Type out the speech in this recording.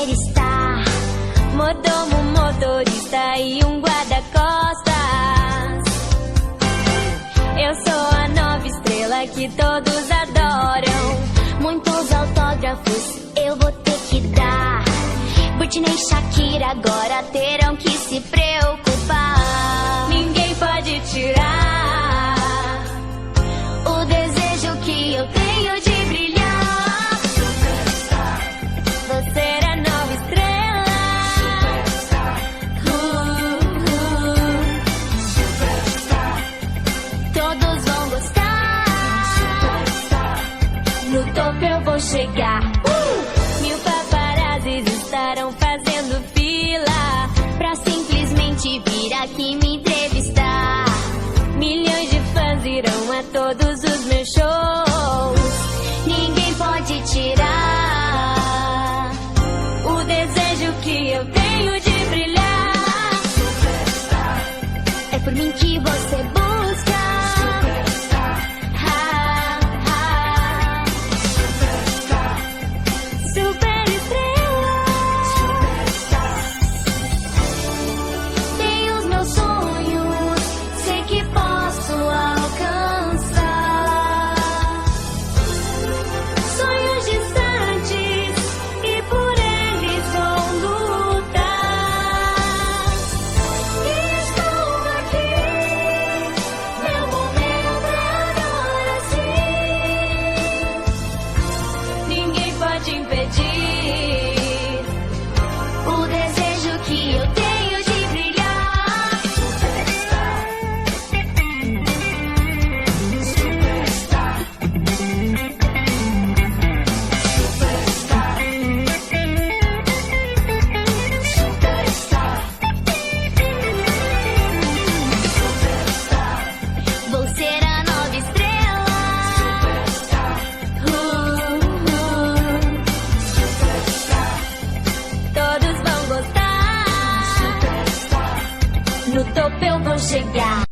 superstar, mordomo, motorista e um guarda-costas. Eu sou a nova estrela que todos adoram. Muitos autógrafos eu vou ter que dar. Britney e Shakira agora terão que se preocupar. Ninguém pode tirar o desejo que eu tenho de brilhar. Você é a nova estrela. Todos vão gostar. No topo eu vou chegar. Mil paparazzis estarão fazendo fila pra simplesmente vir aqui me entrevistar. Milhões de fãs irão a todos os meus shows. Ninguém pode tirar o desejo que eu tenho de brilhar. É por mim que você busca. No topo eu vou chegar.